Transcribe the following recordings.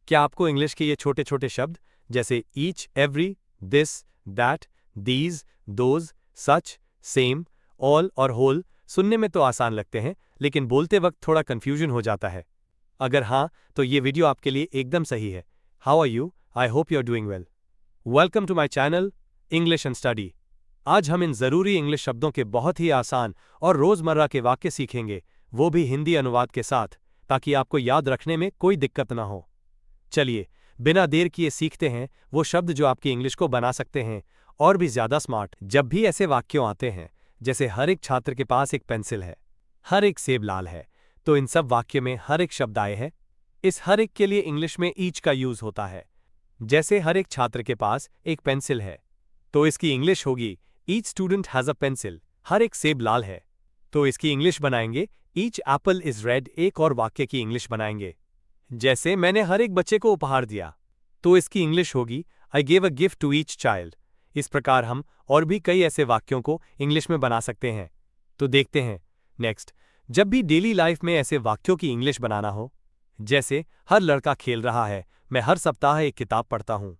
क्या आपको इंग्लिश के ये छोटे छोटे शब्द जैसे each, every, this, that, these, those, such, same, all और होल सुनने में तो आसान लगते हैं, लेकिन बोलते वक्त थोड़ा कंफ्यूजन हो जाता है? अगर हाँ, तो ये वीडियो आपके लिए एकदम सही है। How are you? I hope you are doing well. Welcome to my channel English and study. आज हम इन ज़रूरी इंग्लिश शब्दों के बहुत ही आसान और रोज़मर्रा के वाक्य सीखेंगे, वो भी हिंदी अनुवाद के साथ, ताकि आपको याद रखने में कोई दिक्कत ना हो। चलिए, बिना देर किए सीखते हैं वो शब्द जो आपकी इंग्लिश को बना सकते हैं और भी ज़्यादा स्मार्ट। जब भी ऐसे वाक्यों आते हैं जैसे हर एक छात्र के पास एक पेंसिल है, हर एक सेब लाल है, तो इन सब वाक्य में हर एक शब्द आए हैं। इस हर एक के लिए इंग्लिश में ईच का यूज होता है। जैसे हर एक छात्र के पास एक पेंसिल है, तो इसकी इंग्लिश होगी each student has a pencil. हर एक सेब लाल है, तो इसकी इंग्लिश बनाएंगे ईच एप्पल इज रेड। एक और वाक्य की इंग्लिश बनाएंगे जैसे मैंने हर एक बच्चे को उपहार दिया, तो इसकी इंग्लिश होगी I gave a gift to each child. इस प्रकार हम और भी कई ऐसे वाक्यों को इंग्लिश में बना सकते हैं। तो देखते हैं नेक्स्ट। जब भी डेली लाइफ में ऐसे वाक्यों की इंग्लिश बनाना हो, जैसे हर लड़का खेल रहा है, मैं हर सप्ताह एक किताब पढ़ता हूं,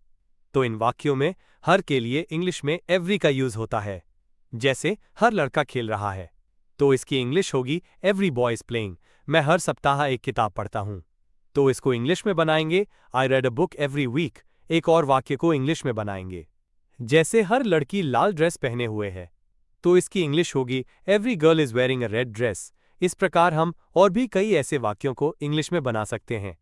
तो इन वाक्यों में हर के लिए इंग्लिश में एवरी का यूज होता है। जैसे हर लड़का खेल रहा है, तो इसकी इंग्लिश होगी एवरी बॉय इज प्लेइंग। मैं हर सप्ताह एक किताब पढ़ता हूं, तो इसको इंग्लिश में बनाएंगे I read a book every week. एक और वाक्य को इंग्लिश में बनाएंगे जैसे हर लड़की लाल ड्रेस पहने हुए है, तो इसकी इंग्लिश होगी every girl is wearing a red dress. इस प्रकार हम और भी कई ऐसे वाक्यों को इंग्लिश में बना सकते हैं।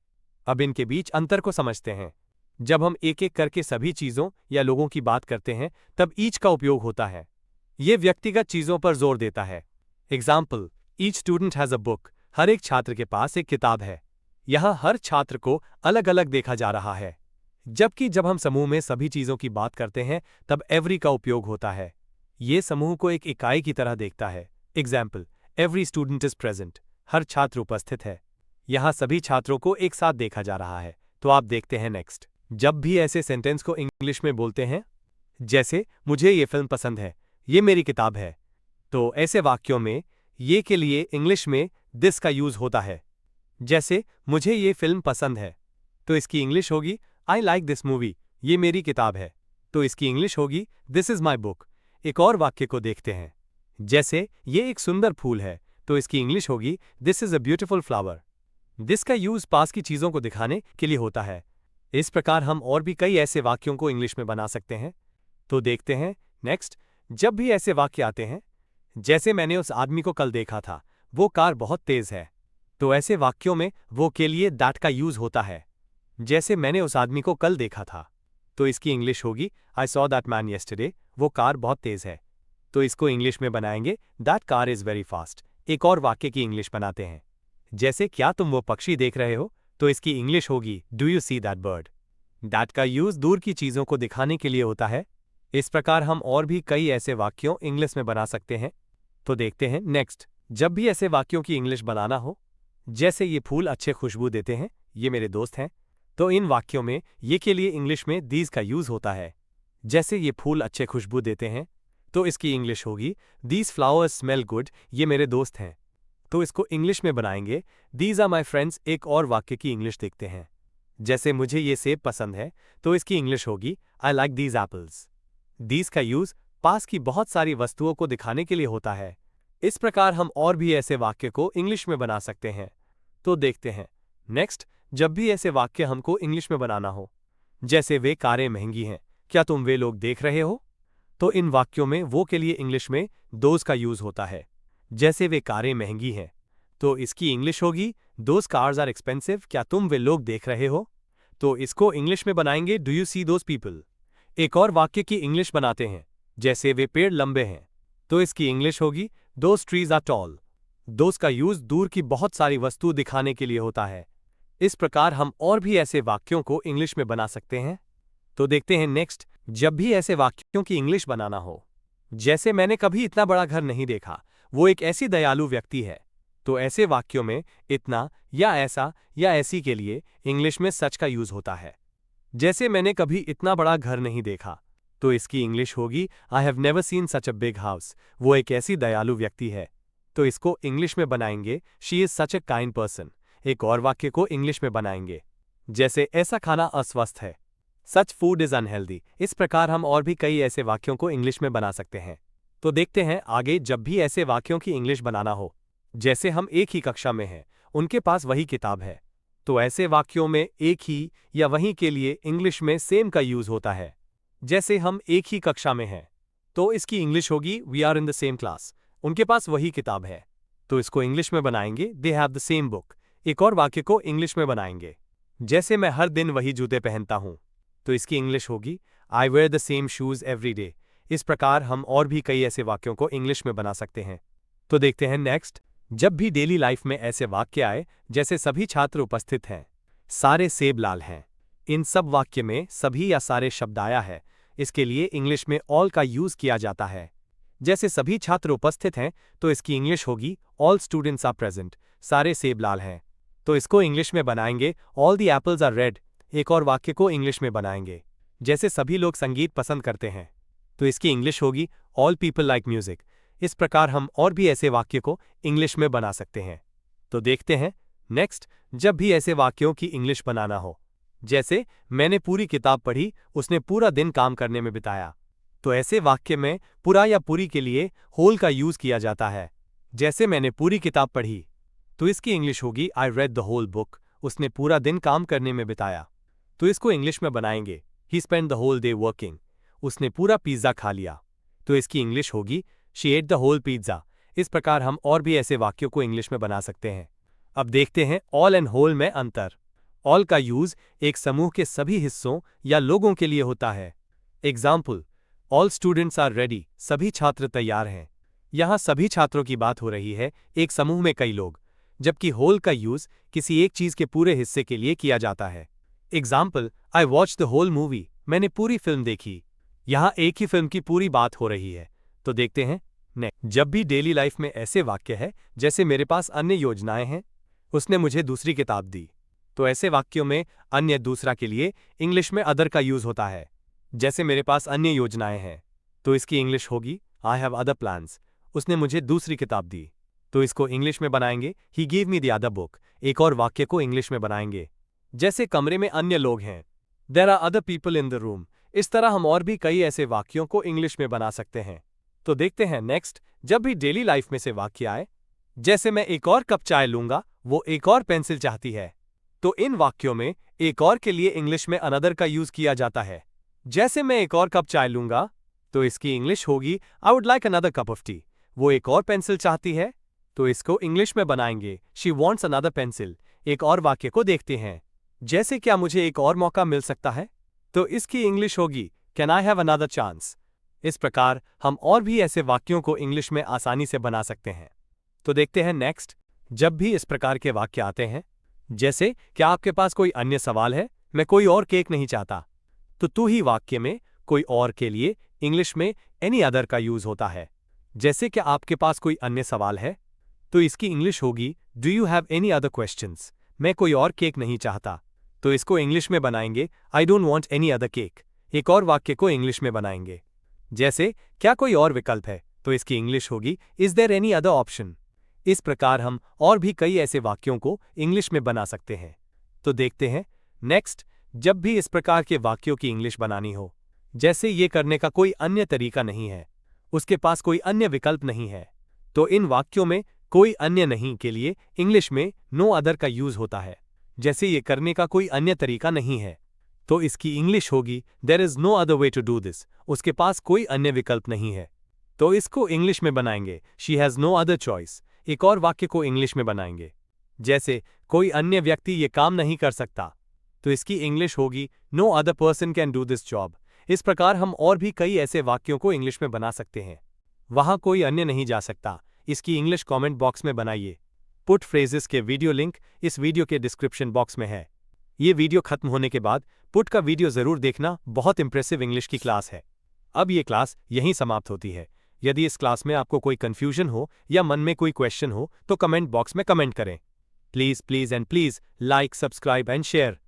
अब इनके बीच अंतर को समझते हैं। जब हम एक एक करके सभी चीजों या लोगों की बात करते हैं, तब ईच का उपयोग होता है। ये व्यक्तिगत चीजों पर जोर देता है। Example, each student has a book. हर एक छात्र के पास एक किताब है। यहाँ हर छात्र को अलग अलग देखा जा रहा है। जबकि जब हम समूह में सभी चीजों की बात करते हैं, तब एवरी का उपयोग होता है। ये समूह को एक इकाई की तरह देखता है। Example, every student is present. हर छात्र उपस्थित है। यहाँ सभी छात्रों को एक साथ देखा जा रहा है। तो आप देखते हैं नेक्स्ट। जब भी ऐसे सेंटेंस को इंग्लिश में बोलते हैं, जैसे मुझे ये फिल्म पसंद है, ये मेरी किताब है, तो ऐसे वाक्यों में ये के लिए इंग्लिश में दिस का यूज होता है। जैसे मुझे ये फिल्म पसंद है, तो इसकी इंग्लिश होगी आई लाइक दिस मूवी। ये मेरी किताब है, तो इसकी इंग्लिश होगी दिस इज माई बुक। एक और वाक्य को देखते हैं। जैसे ये एक सुंदर फूल है, तो इसकी इंग्लिश होगी this is a beautiful flower. This का यूज पास की चीजों को दिखाने के लिए होता है। इस प्रकार हम और भी कई ऐसे वाक्यों को इंग्लिश में बना सकते हैं। तो देखते हैं नेक्स्ट। जब भी ऐसे वाक्य आते हैं, जैसे मैंने उस आदमी को कल देखा था, वो कार बहुत तेज है, तो ऐसे वाक्यों में वो के लिए दैट का यूज होता है। जैसे मैंने उस आदमी को कल देखा था, तो इसकी इंग्लिश होगी I saw that man yesterday. वो कार बहुत तेज है, तो इसको इंग्लिश में बनाएंगे that car is very fast. एक और वाक्य की इंग्लिश बनाते हैं। जैसे क्या तुम वो पक्षी देख रहे हो, तो इसकी इंग्लिश होगी do you see that bird. That का यूज दूर की चीजों को दिखाने के लिए होता है। इस प्रकार हम और भी कई ऐसे वाक्यों इंग्लिश में बना सकते हैं। तो देखते हैं नेक्स्ट। जब भी ऐसे वाक्यों की इंग्लिश बनाना हो, जैसे ये फूल अच्छे खुशबू देते हैं, ये मेरे दोस्त हैं, तो इन वाक्यों में ये के लिए इंग्लिश में दीज का यूज होता है। जैसे ये फूल अच्छे खुशबू देते हैं, तो इसकी इंग्लिश होगी दीज फ्लावर्स स्मेल गुड। ये मेरे दोस्त हैं, तो इसको इंग्लिश में बनाएंगे दीज आर माई फ्रेंड्स। एक और वाक्य की इंग्लिश देखते हैं। जैसे मुझे ये सेब पसंद है, तो इसकी इंग्लिश होगी I like these apples. These का यूज पास की बहुत सारी वस्तुओं को दिखाने के लिए होता है। इस प्रकार हम और भी ऐसे वाक्य को इंग्लिश में बना सकते हैं। तो देखते हैं नेक्स्ट। जब भी ऐसे वाक्य हमको इंग्लिश में बनाना हो, जैसे वे कारें महंगी हैं, क्या तुम वे लोग देख रहे हो, तो इन वाक्यों में वो के लिए इंग्लिश में दोज का यूज होता है। जैसे वे कारें महंगी हैं, तो इसकी इंग्लिश होगी दोज कार्स आर एक्सपेंसिव। क्या तुम वे लोग देख रहे हो, तो इसको इंग्लिश में बनाएंगे do you see those people. एक और वाक्य की इंग्लिश बनाते हैं। जैसे वे पेड़ लंबे हैं, तो इसकी इंग्लिश होगी those trees are tall. Those का यूज दूर की बहुत सारी वस्तु दिखाने के लिए होता है। इस प्रकार हम और भी ऐसे वाक्यों को इंग्लिश में बना सकते हैं। तो देखते हैं नेक्स्ट। जब भी ऐसे वाक्यों की इंग्लिश बनाना हो, जैसे मैंने कभी इतना बड़ा घर नहीं देखा, वो एक ऐसी दयालु व्यक्ति है, तो ऐसे वाक्यों में इतना या ऐसा या ऐसी के लिए इंग्लिश में सच का यूज होता है। जैसे मैंने कभी इतना बड़ा घर नहीं देखा, तो इसकी इंग्लिश होगी I have never seen such a big house. वो एक ऐसी दयालु व्यक्ति है, तो इसको इंग्लिश में बनाएंगे she is such a kind person. एक और वाक्य को इंग्लिश में बनाएंगे जैसे ऐसा खाना अस्वस्थ है, सच फूड इज अनहेल्दी। इस प्रकार हम और भी कई ऐसे वाक्यों को इंग्लिश में बना सकते हैं। तो देखते हैं आगे, जब भी ऐसे वाक्यों की इंग्लिश बनाना हो, जैसे हम एक ही कक्षा में हैं, उनके पास वही किताब है, तो ऐसे वाक्यों में एक ही या वहीं के लिए इंग्लिश में सेम का यूज होता है। जैसे हम एक ही कक्षा में हैं, तो इसकी इंग्लिश होगी we are in the same class. उनके पास वही किताब है, तो इसको इंग्लिश में बनाएंगे they have the same book. एक और वाक्य को इंग्लिश में बनाएंगे, जैसे मैं हर दिन वही जूते पहनता हूं, तो इसकी इंग्लिश होगी I wear the same shoes every day. इस प्रकार हम और भी कई ऐसे वाक्यों को इंग्लिश में बना सकते हैं। तो देखते हैं नेक्स्ट, जब भी डेली लाइफ में ऐसे वाक्य आए जैसे सभी छात्र उपस्थित हैं, सारे सेब लाल हैं, इन सब वाक्य में सभी या सारे शब्द आया है, इसके लिए इंग्लिश में ऑल का यूज किया जाता है। जैसे सभी छात्र उपस्थित हैं, तो इसकी इंग्लिश होगी ऑल स्टूडेंट्स आर प्रेजेंट, सारे सेब लाल हैं, तो इसको इंग्लिश में बनाएंगे all the apples are red. एक और वाक्य को इंग्लिश में बनाएंगे, जैसे सभी लोग संगीत पसंद करते हैं, तो इसकी इंग्लिश होगी ऑल पीपल लाइक म्यूजिक। इस प्रकार हम और भी ऐसे वाक्य को इंग्लिश में बना सकते हैं। तो देखते हैं नेक्स्ट, जब भी ऐसे वाक्यों की इंग्लिश बनाना हो, जैसे मैंने पूरी किताब पढ़ी, उसने पूरा दिन काम करने में बिताया, तो ऐसे वाक्य में पूरा या पूरी के लिए होल का यूज किया जाता है। जैसे मैंने पूरी किताब पढ़ी, तो इसकी इंग्लिश होगी I read the whole book, उसने पूरा दिन काम करने में बिताया, तो इसको इंग्लिश में बनाएंगे he spend the whole day working, उसने पूरा पिज्जा खा लिया, तो इसकी इंग्लिश होगी she ate the whole pizza. इस प्रकार हम और भी ऐसे वाक्यों को इंग्लिश में बना सकते हैं। अब देखते हैं ऑल एंड होल में अंतर। ऑल का यूज एक समूह के सभी हिस्सों या लोगों के लिए होता है। Example, all students are ready, सभी छात्र तैयार हैं। यहां सभी छात्रों की बात हो रही है, एक समूह में कई लोग, जबकि होल का यूज किसी एक चीज के पूरे हिस्से के लिए किया जाता है। Example, I watch the whole movie, मैंने पूरी फिल्म देखी। यहां एक ही फिल्म की पूरी बात हो रही है। तो देखते हैं नेक्स्ट, जब भी डेली लाइफ में ऐसे वाक्य है जैसे मेरे पास अन्य योजनाएं हैं, उसने मुझे दूसरी किताब दी, तो ऐसे वाक्यों में अन्य दूसरा के लिए इंग्लिश में अदर का यूज होता है। जैसे मेरे पास अन्य योजनाएं हैं, तो इसकी इंग्लिश होगी आई हैव अदर प्लान्स, उसने मुझे दूसरी किताब दी, तो इसको इंग्लिश में बनाएंगे he give me the other book. एक और वाक्य को इंग्लिश में बनाएंगे, जैसे कमरे में अन्य लोग हैं, there are other people in the room. इस तरह हम और भी कई ऐसे वाक्यों को इंग्लिश में बना सकते हैं। तो देखते हैं नेक्स्ट, जब भी डेली लाइफ में से वाक्य आए, जैसे मैं एक और कप चाय लूंगा, वो एक और पेंसिल चाहती है, तो इन वाक्यों में एक और के लिए इंग्लिश में अनदर का यूज किया जाता है। जैसे मैं एक और कप चाय लूंगा, तो इसकी इंग्लिश होगी I would like another cup of T. वो एक और पेंसिल चाहती है, तो इसको इंग्लिश में बनाएंगे शी वॉन्ट्स अनदर पेंसिल। एक और वाक्य को देखते हैं, जैसे क्या मुझे एक और मौका मिल सकता है, तो इसकी इंग्लिश होगी can I have another chance. इस प्रकार हम और भी ऐसे वाक्यों को इंग्लिश में आसानी से बना सकते हैं। तो देखते हैं नेक्स्ट, जब भी इस प्रकार के वाक्य आते हैं, जैसे क्या आपके पास कोई अन्य सवाल है, मैं कोई और केक नहीं चाहता, तो तू ही वाक्य में कोई और के लिए इंग्लिश में एनी अदर का यूज होता है। जैसे क्या आपके पास कोई अन्य सवाल है, तो इसकी इंग्लिश होगी do you have any other questions, मैं कोई और केक नहीं चाहता, तो इसको इंग्लिश में बनाएंगे I don't want any other cake. एक और वाक्य को इंग्लिश में बनाएंगे, जैसे क्या कोई और विकल्प है, तो इसकी इंग्लिश होगी is there any other option. इस प्रकार हम और भी कई ऐसे वाक्यों को इंग्लिश में बना सकते हैं। तो देखते हैं नेक्स्ट, जब भी इस प्रकार के वाक्यों की इंग्लिश बनानी हो, जैसे ये करने का कोई अन्य तरीका नहीं है, उसके पास कोई अन्य विकल्प नहीं है, तो इन वाक्यों में कोई अन्य नहीं के लिए इंग्लिश में नो अदर का यूज होता है। जैसे ये करने का कोई अन्य तरीका नहीं है, तो इसकी इंग्लिश होगी there is no other way to do this, उसके पास कोई अन्य विकल्प नहीं है, तो इसको इंग्लिश में बनाएंगे she has no other choice. एक और वाक्य को इंग्लिश में बनाएंगे, जैसे कोई अन्य व्यक्ति ये काम नहीं कर सकता, तो इसकी इंग्लिश होगी no other person can do this job. इस प्रकार हम और भी कई ऐसे वाक्यों को इंग्लिश में बना सकते हैं। वहां कोई अन्य नहीं जा सकता, इसकी इंग्लिश कमेंट बॉक्स में बनाइए। पुट फ्रेजेस के वीडियो लिंक इस वीडियो के डिस्क्रिप्शन बॉक्स में है। ये वीडियो खत्म होने के बाद पुट का वीडियो जरूर देखना, बहुत इंप्रेसिव इंग्लिश की क्लास है। अब ये क्लास यहीं समाप्त होती है। यदि इस क्लास में आपको कोई कंफ्यूजन हो या मन में कोई क्वेश्चन हो, तो कमेंट बॉक्स में कमेंट करें। Please and please like, subscribe and share.